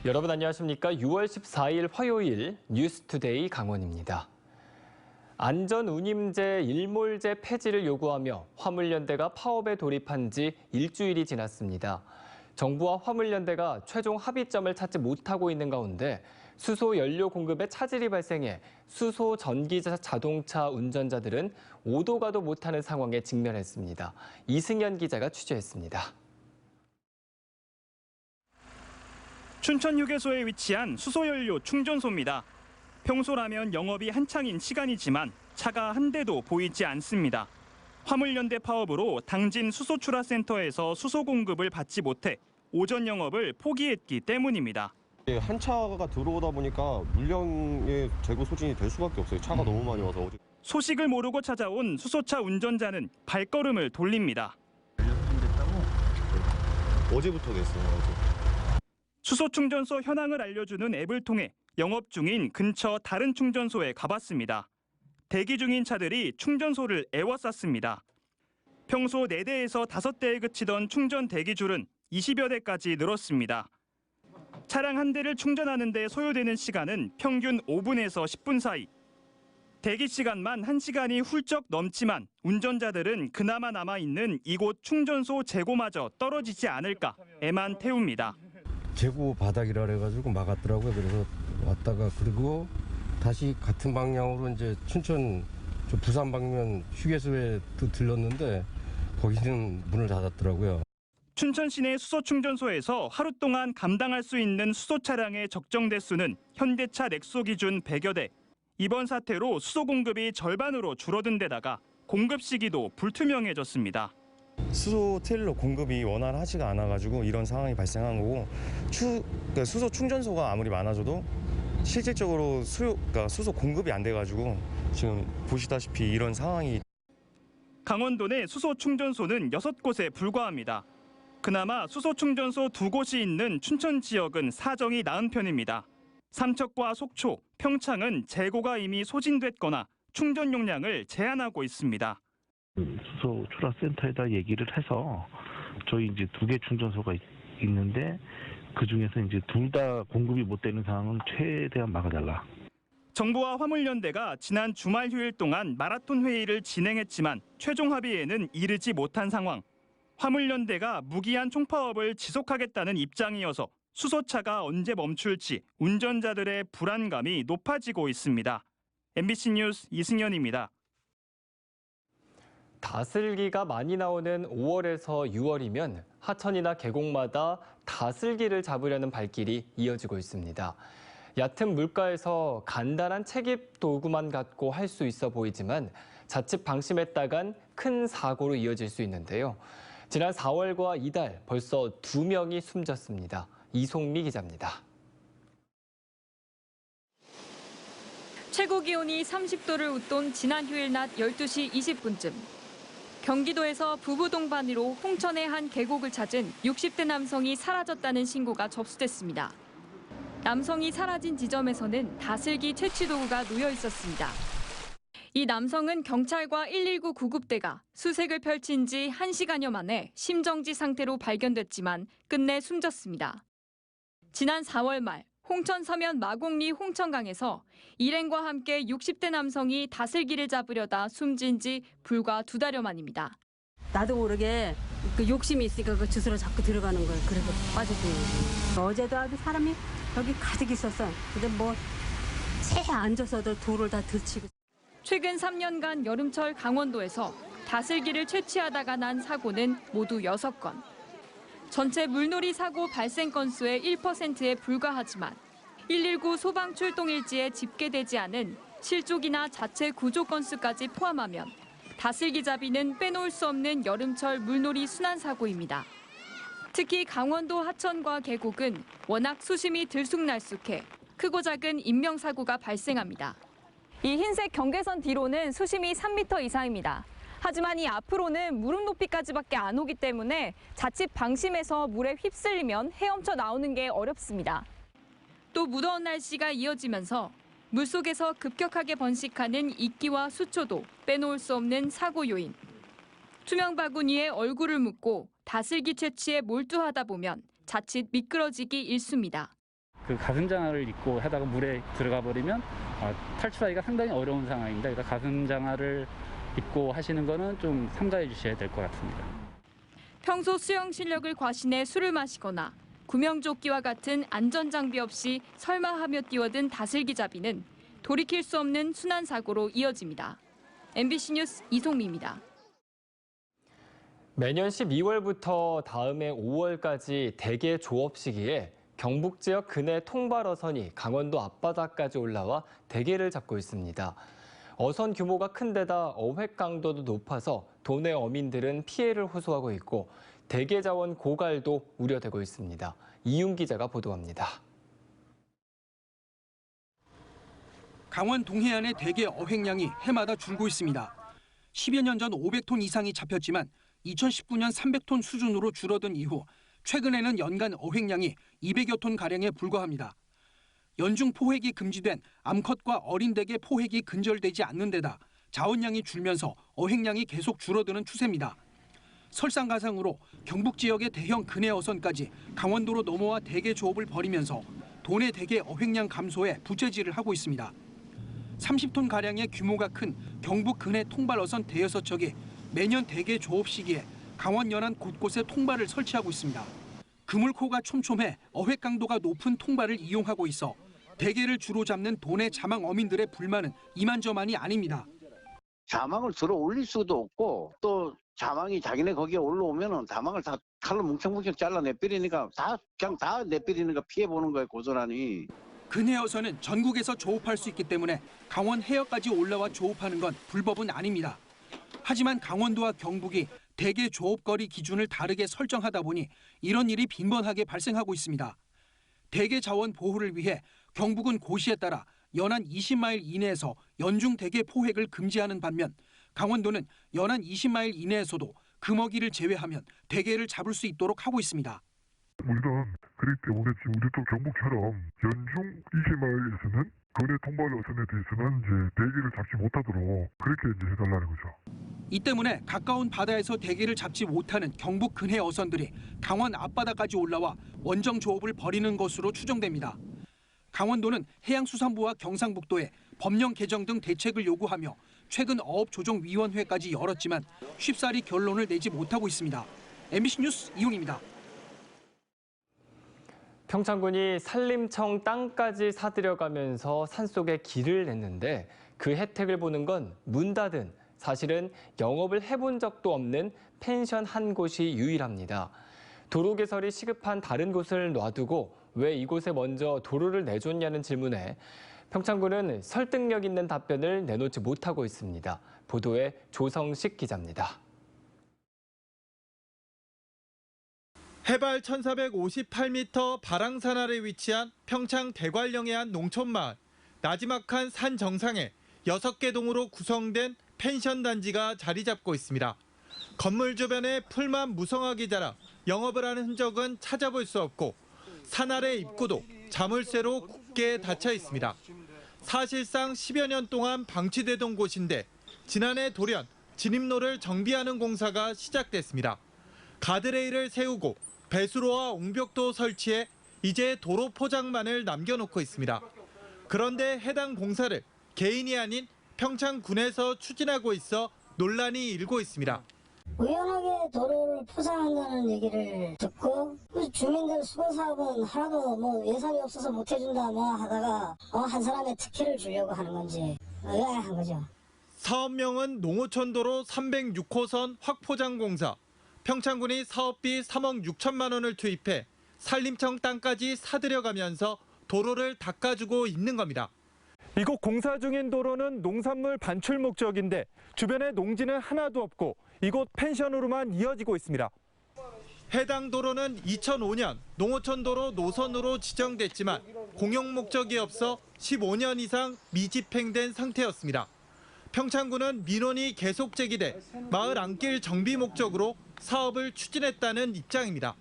여러분 안녕하십니까? 6월 14일 화요일 뉴스투데이 강원입니다. 안전운임제 일몰제 폐지를 요구하며 화물연대가 파업에 돌입한 지 일주일이 지났습니다. 정부와 화물연대가 최종 합의점을 찾지 못하고 있는 가운데 수소 연료 공급에 차질이 발생해 수소 전기자 자동차 운전자들은 오도 가도 못하는 상황에 직면했습니다. 이승현 기자가 취재했습니다. 춘천 휴게소에 위치한 수소연료 충전소입니다. 평소라면 영업이 한창인 시간이지만 차가 한 대도 보이지 않습니다. 화물연대 파업으로 당진 수소출하센터에서 수소 공급을 받지 못해 오전 영업을 포기했기 때문입니다. 한 차가 들어오다 보니까 물량의 재고 소진이 될 수밖에 없어요. 차가 너무 많이 와서. 소식을 모르고 찾아온 수소차 운전자는 발걸음을 돌립니다. 어제부터 됐어요. 수소 충전소 현황을 알려주는 앱을 통해 영업 중인 근처 다른 충전소에 가봤습니다. 대기 중인 차들이 충전소를 에워쌌습니다. 평소 4대에서 5대에 그치던 충전 대기줄은 20여 대까지 늘었습니다. 차량 한 대를 충전하는 데 소요되는 시간은 평균 5분에서 10분 사이. 대기 시간만 1시간이 훌쩍 넘지만 운전자들은 그나마 남아있는 이곳 충전소 재고마저 떨어지지 않을까 애만 태웁니다. 재고 바닥이라 그래가지고 막았더라고요. 그래서 왔다가 그리고 다시 같은 방향으로 이제 춘천 부산 방면 휴게소에 또 들렀는데 거기는 문을 닫았더라고요. 춘천 시내 수소 충전소에서 하루 동안 감당할 수 있는 수소 차량의 적정 대수는 현대차 넥소 기준 100여 대. 이번 사태로 수소 공급이 절반으로 줄어든 데다가 공급 시기도 불투명해졌습니다. 수소 트레일러 공급이 원활하지가 않아가지고 이런 상황이 발생한 거고 수소 충전소가 아무리 많아져도 실질적으로 수소 공급이 안 돼가지고 지금 보시다시피 이런 상황이. 강원도 내 수소 충전소는 6곳에 불과합니다. 그나마 수소 충전소 2곳이 있는 춘천 지역은 사정이 나은 편입니다. 삼척과 속초, 평창은 재고가 이미 소진됐거나 충전 용량을 제한하고 있습니다. 수소 출하센터에다 얘기를 해서 저희 이제 2개 충전소가 있는데 그 중에서 이제 둘 다 공급이 못 되는 상황은 최대한 막아달라. 정부와 화물연대가 지난 주말 휴일 동안 마라톤 회의를 진행했지만 최종 합의에는 이르지 못한 상황. 화물연대가 무기한 총파업을 지속하겠다는 입장이어서 수소차가 언제 멈출지 운전자들의 불안감이 높아지고 있습니다. MBC 뉴스 이승현입니다. 다슬기가 많이 나오는 5월에서 6월이면 하천이나 계곡마다 다슬기를 잡으려는 발길이 이어지고 있습니다. 얕은 물가에서 간단한 채깁 도구만 갖고 할 수 있어 보이지만 자칫 방심했다간 큰 사고로 이어질 수 있는데요. 지난 4월과 이달 벌써 2명이 숨졌습니다. 이송미 기자입니다. 최고 기온이 30도를 웃돈 지난 휴일 낮 12시 20분쯤. 경기도에서 부부 동반으로 홍천의 한 계곡을 찾은 60대 남성이 사라졌다는 신고가 접수됐습니다. 남성이 사라진 지점에서는 다슬기 채취 도구가 놓여 있었습니다. 이 남성은 경찰과 119 구급대가 수색을 펼친 지 1시간여 만에 심정지 상태로 발견됐지만 끝내 숨졌습니다. 지난 4월 말 홍천 서면 마곡리 홍천강에서 일행과 함께 60대 남성이 다슬기를 잡으려다 숨진 지 불과 2달여 만입니다. 나도 모르게 그 욕심이 있으니까 그 주스로 자꾸 들어가는 거예요. 그래서 빠졌어요. 어제도 아주 사람이 여기 가득 있었어. 근데 뭐 채 앉아서도 돌을 다 들치고. 최근 3년간 여름철 강원도에서 다슬기를 채취하다가 난 사고는 모두 6건. 전체 물놀이 사고 발생 건수의 1%에 불과하지만 119 소방 출동 일지에 집계되지 않은 실족이나 자체 구조 건수까지 포함하면 다슬기 잡이는 빼놓을 수 없는 여름철 물놀이 순환 사고입니다. 특히 강원도 하천과 계곡은 워낙 수심이 들쑥날쑥해 크고 작은 인명사고가 발생합니다. 이 흰색 경계선 뒤로는 수심이 3m 이상입니다. 하지만 이 앞으로는 무릎 높이까지밖에 안 오기 때문에 자칫 방심해서 물에 휩쓸리면 헤엄쳐 나오는 게 어렵습니다. 또 무더운 날씨가 이어지면서 물속에서 급격하게 번식하는 이끼와 수초도 빼놓을 수 없는 사고 요인. 투명 바구니에 얼굴을 묻고 다슬기 채취에 몰두하다 보면 자칫 미끄러지기 일쑤입니다. 그 가슴장화를 입고 하다가 물에 들어가 버리면 탈출하기가 상당히 어려운 상황입니다. 그래서 가슴장화를 입고 하시는 거는 좀 삼가해 주셔야 될 것 같습니다. 평소 수영 실력을 과신해 술을 마시거나 구명조끼와 같은 안전장비 없이 설마하며 뛰어든 다슬기잡이는 돌이킬 수 없는 순환사고로 이어집니다. MBC 뉴스 이송미입니다. 매년 12월부터 다음해 5월까지 대게 조업 시기에 경북 지역 근해 통발 어선이 강원도 앞바다까지 올라와 대게를 잡고 있습니다. 어선 규모가 큰 데다 어획 강도도 높아서 도내 어민들은 피해를 호소하고 있고 대게 자원 고갈도 우려되고 있습니다. 이윤 기자가 보도합니다. 강원 동해안의 대게 어획량이 해마다 줄고 있습니다. 10여 년 전 500톤 이상이 잡혔지만 2019년 300톤 수준으로 줄어든 이후 최근에는 연간 어획량이 200여 톤가량에 불과합니다. 연중 포획이 금지된 암컷과 어린 대게 포획이 근절되지 않는 데다 자원량이 줄면서 어획량이 계속 줄어드는 추세입니다. 설상가상으로 경북 지역의 대형 근해 어선까지 강원도로 넘어와 대게 조업을 벌이면서 도내 대게 어획량 감소에 부채질을 하고 있습니다. 30톤가량의 규모가 큰 경북 근해 통발 어선 대여섯 척이 매년 대게 조업 시기에 강원 연안 곳곳에 통발을 설치하고 있습니다. 그물코가 촘촘해 어획 강도가 높은 통발을 이용하고 있어 대게를 주로 잡는 도내 자망 어민들의 불만은 이만저만이 아닙니다. 자망을 들어 올릴 수도 없고 또 자망이 자기네 거기에 올라오면은 자망을 다 칼로 뭉청뭉청 잘라 내버리니까 그냥 다 내버리니까 피해 보는 거예요, 고스란히. 근해 어선은 전국에서 조업할 수 있기 때문에 강원 해역까지 올라와 조업하는 건 불법은 아닙니다. 하지만 강원도와 경북이 대게 조업거리 기준을 다르게 설정하다 보니 이런 일이 빈번하게 발생하고 있습니다. 대게 자원 보호를 위해 경북은 고시에 따라 연안 20마일 이내에서 연중 대게 포획을 금지하는 반면 강원도는 연안 20마일 이내에서도 금어기를 제외하면 대게를 잡을 수 있도록 하고 있습니다. 물론 그렇기 때문에 지금 우리도 경북처럼 연중 20마일에서는 근해 통발 어선에 대해서는 이제 대게를 잡지 못하도록 그렇게 이제 해달라는 거죠. 이 때문에 가까운 바다에서 대게를 잡지 못하는 경북 근해 어선들이 강원 앞바다까지 올라와 원정 조업을 벌이는 것으로 추정됩니다. 강원도는 해양수산부와 경상북도에 법령 개정 등 대책을 요구하며 최근 어업조정위원회까지 열었지만 쉽사리 결론을 내지 못하고 있습니다. MBC 뉴스 이용입니다. 평창군이 산림청 땅까지 사들여가면서 산속에 길을 냈는데 그 혜택을 보는 건 문 닫은 사실은 영업을 해본 적도 없는 펜션 한 곳이 유일합니다. 도로 개설이 시급한 다른 곳을 놔두고 왜 이곳에 먼저 도로를 내줬냐는 질문에 평창군은 설득력 있는 답변을 내놓지 못하고 있습니다. 보도에 조성식 기자입니다. 해발 1458m 바랑산 아래 위치한 평창 대관령해안 농촌마을. 나지막한 산 정상에 6개 동으로 구성된 펜션 단지가 자리 잡고 있습니다. 건물 주변에 풀만 무성하게 자라 영업을 하는 흔적은 찾아볼 수 없고 산 아래 입구도 자물쇠로 굳게 닫혀 있습니다. 사실상 10여 년 동안 방치되던 곳인데 지난해 돌연 진입로를 정비하는 공사가 시작됐습니다. 가드레일을 세우고 배수로와 옹벽도 설치해 이제 도로 포장만을 남겨놓고 있습니다. 그런데 해당 공사를 개인이 아닌 평창군에서 추진하고 있어 논란이 일고 있습니다. 우연하게 도로를 포장한다는 얘기를 듣고 주민들 수거사업은 하나도 예산이 없어서 못 해준다 하다가 한 사람의 특혜를 주려고 하는 건지 의아한 거죠. 사업명은 농어촌도로 306호선 확포장 공사. 평창군이 사업비 3억 6천만 원을 투입해 산림청 땅까지 사들여가면서 도로를 닦아주고 있는 겁니다. 이곳 공사 중인 도로는 농산물 반출 목적인데 주변에 농지는 하나도 없고 이곳 펜션으로만 이어지고 있습니다. 해당 도로는 2005년 농어촌도로 노선으로 지정됐지만 공용 목적이 없어 15년 이상 미집행된 상태였습니다. 평창군은 민원이 계속 제기돼 마을 안길 정비 목적으로 사업을 추진했다는 입장입니다.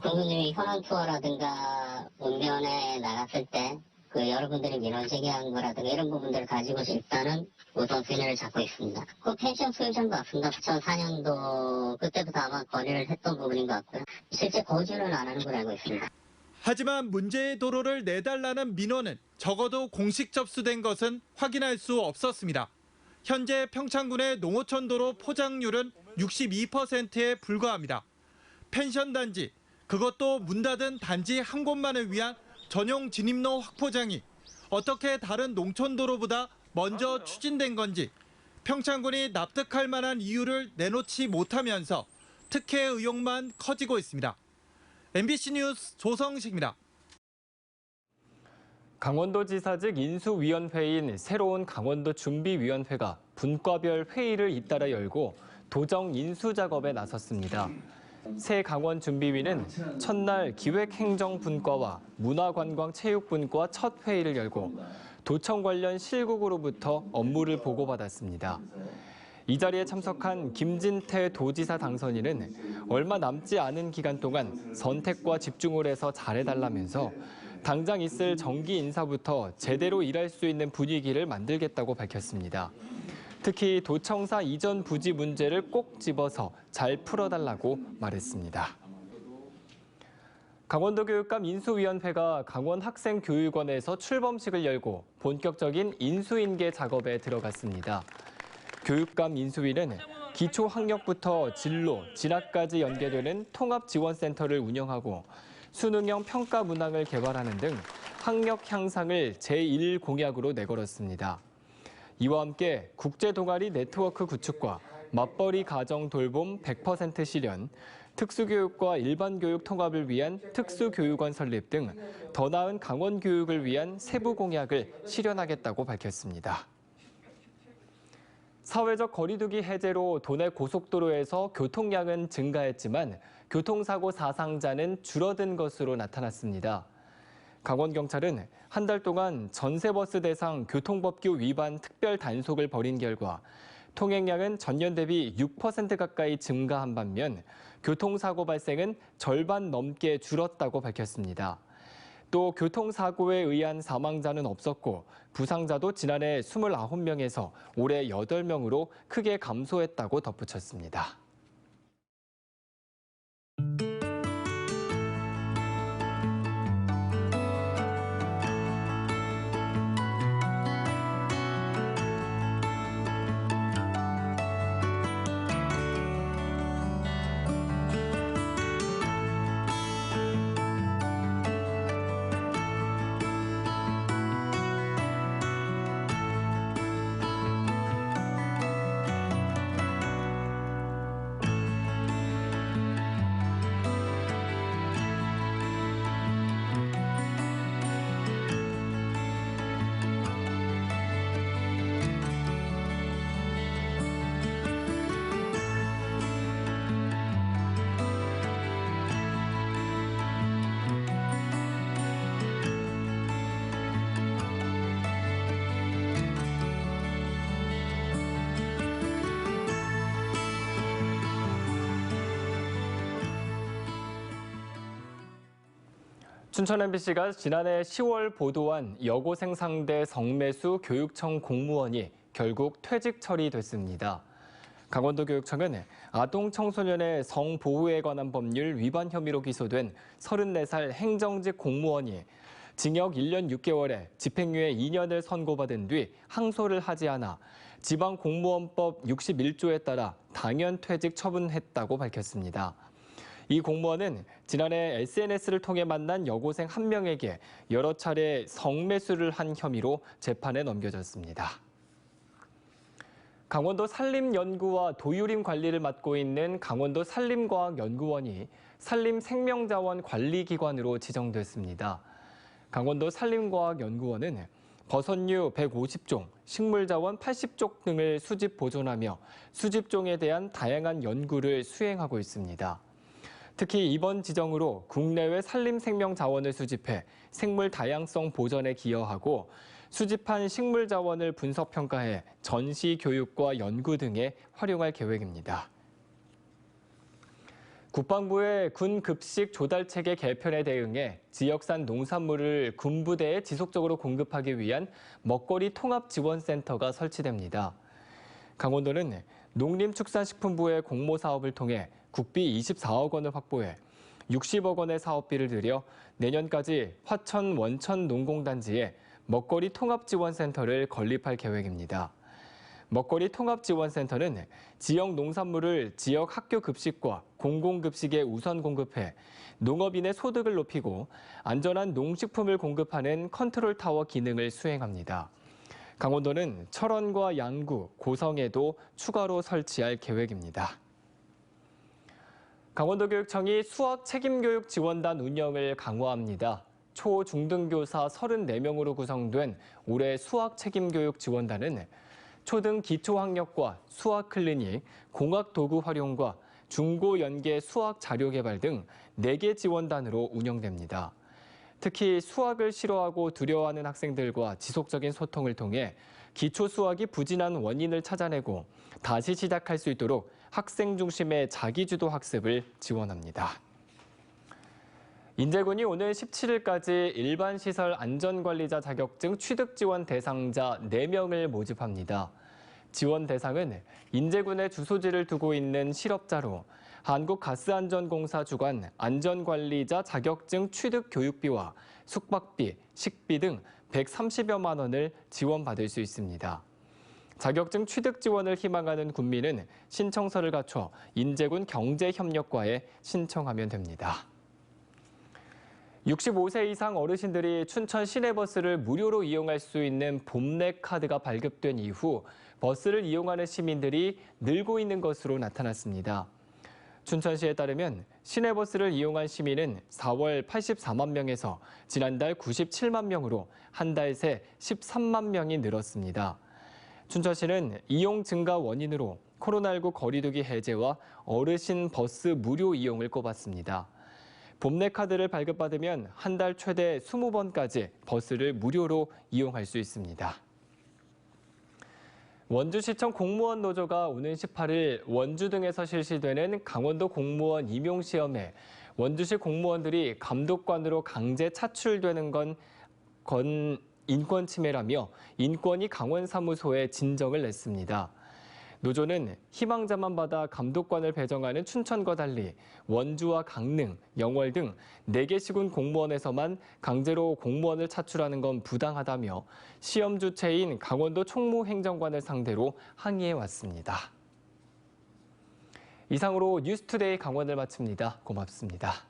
공군이 현황 투어라든가 읍면에 나갔을 때 여러분들이 민원 제기한 거라든가 이런 부분들을 가지고 일단은 우선순위를 잡고 있습니다. 그 펜션 소유자인 것 같습니다. 2004년도 그때부터 아마 건의를 했던 부분인 것 같고요. 실제 거주는 안 하는 걸로 알고 있습니다. 하지만 문제의 도로를 내달라는 민원은 적어도 공식 접수된 것은 확인할 수 없었습니다. 현재 평창군의 농어촌 도로 포장률은 62%에 불과합니다. 펜션 단지, 그것도 문 닫은 단지 한 곳만을 위한 전용 진입로 확포장이 어떻게 다른 농촌 도로보다 먼저 추진된 건지 평창군이 납득할 만한 이유를 내놓지 못하면서 특혜 의혹만 커지고 있습니다. MBC 뉴스 조성식입니다. 강원도지사직 인수위원회인 새로운 강원도 준비위원회가 분과별 회의를 잇따라 열고 도정 인수 작업에 나섰습니다. 새 강원 준비위는 첫날 기획행정분과와 문화관광체육분과 첫 회의를 열고 도청 관련 실국으로부터 업무를 보고받았습니다. 이 자리에 참석한 김진태 도지사 당선인은 얼마 남지 않은 기간 동안 선택과 집중을 해서 잘해달라면서 당장 있을 정기 인사부터 제대로 일할 수 있는 분위기를 만들겠다고 밝혔습니다. 특히 도청사 이전 부지 문제를 꼭 집어서 잘 풀어달라고 말했습니다. 강원도교육감 인수위원회가 강원학생교육원에서 출범식을 열고 본격적인 인수인계 작업에 들어갔습니다. 교육감 인수위는 기초학력부터 진로, 진학까지 연계되는 통합지원센터를 운영하고 수능형 평가 문항을 개발하는 등 학력 향상을 제1공약으로 내걸었습니다. 이와 함께 국제동아리 네트워크 구축과 맞벌이 가정 돌봄 100% 실현, 특수교육과 일반교육 통합을 위한 특수교육원 설립 등 더 나은 강원교육을 위한 세부 공약을 실현하겠다고 밝혔습니다. 사회적 거리두기 해제로 도내 고속도로에서 교통량은 증가했지만 교통사고 사상자는 줄어든 것으로 나타났습니다. 강원경찰은 한 달 동안 전세버스 대상 교통법규 위반 특별 단속을 벌인 결과 통행량은 전년 대비 6% 가까이 증가한 반면 교통사고 발생은 절반 넘게 줄었다고 밝혔습니다. 또 교통사고에 의한 사망자는 없었고 부상자도 지난해 29명에서 올해 8명으로 크게 감소했다고 덧붙였습니다. 춘천 MBC가 지난해 10월 보도한 여고생 상대 성매수 교육청 공무원이 결국 퇴직 처리됐습니다. 강원도교육청은 아동 청소년의 성보호에 관한 법률 위반 혐의로 기소된 34살 행정직 공무원이 징역 1년 6개월에 집행유예 2년을 선고받은 뒤 항소를 하지 않아 지방공무원법 61조에 따라 당연 퇴직 처분했다고 밝혔습니다. 이 공무원은 지난해 SNS를 통해 만난 여고생 한 명에게 여러 차례 성매수를 한 혐의로 재판에 넘겨졌습니다. 강원도 산림연구와 도유림 관리를 맡고 있는 강원도 산림과학연구원이 산림생명자원 관리기관으로 지정됐습니다. 강원도 산림과학연구원은 버섯류 150종, 식물자원 80종 등을 수집 보존하며 수집종에 대한 다양한 연구를 수행하고 있습니다. 특히 이번 지정으로 국내외 산림생명 자원을 수집해 생물 다양성 보전에 기여하고 수집한 식물 자원을 분석 평가해 전시 교육과 연구 등에 활용할 계획입니다. 국방부의 군 급식 조달 체계 개편에 대응해 지역산 농산물을 군부대에 지속적으로 공급하기 위한 먹거리 통합지원센터가 설치됩니다. 강원도는 농림축산식품부의 공모 사업을 통해 국비 24억 원을 확보해 60억 원의 사업비를 들여 내년까지 화천 원천 농공단지에 먹거리 통합지원센터를 건립할 계획입니다. 먹거리 통합지원센터는 지역 농산물을 지역 학교 급식과 공공급식에 우선 공급해 농업인의 소득을 높이고 안전한 농식품을 공급하는 컨트롤타워 기능을 수행합니다. 강원도는 철원과 양구, 고성에도 추가로 설치할 계획입니다. 강원도교육청이 수학 책임교육 지원단 운영을 강화합니다. 초, 중등교사 34명으로 구성된 올해 수학 책임교육 지원단은 초등 기초학력과 수학 클리닉, 공학 도구 활용과 중고 연계 수학 자료 개발 등 4개 지원단으로 운영됩니다. 특히 수학을 싫어하고 두려워하는 학생들과 지속적인 소통을 통해 기초 수학이 부진한 원인을 찾아내고 다시 시작할 수 있도록 학생 중심의 자기주도 학습을 지원합니다. 인제군이 오늘 17일까지 일반 시설 안전관리자 자격증 취득 지원 대상자 4명을 모집합니다. 지원 대상은 인제군에 주소지를 두고 있는 실업자로 한국가스안전공사 주관 안전관리자 자격증 취득 교육비와 숙박비, 식비 등 130여만 원을 지원받을 수 있습니다. 자격증 취득 지원을 희망하는 군민은 신청서를 갖춰 인제군 경제협력과에 신청하면 됩니다. 65세 이상 어르신들이 춘천 시내버스를 무료로 이용할 수 있는 봄내 카드가 발급된 이후 버스를 이용하는 시민들이 늘고 있는 것으로 나타났습니다. 춘천시에 따르면 시내버스를 이용한 시민은 4월 84만 명에서 지난달 97만 명으로 한 달 새 13만 명이 늘었습니다. 춘천시는 이용 증가 원인으로 코로나19 거리두기 해제와 어르신 버스 무료 이용을 꼽았습니다. 봄내 카드를 발급받으면 한 달 최대 20번까지 버스를 무료로 이용할 수 있습니다. 원주시청 공무원 노조가 오는 18일 원주 등에서 실시되는 강원도 공무원 임용시험에 원주시 공무원들이 감독관으로 강제 차출되는 건 인권 침해라며 인권위 강원사무소에 진정을 냈습니다. 노조는 희망자만 받아 감독관을 배정하는 춘천과 달리 원주와 강릉, 영월 등 4개 시군 공무원에서만 강제로 공무원을 차출하는 건 부당하다며 시험 주체인 강원도 총무행정관을 상대로 항의해 왔습니다. 이상으로 뉴스투데이 강원을 마칩니다. 고맙습니다.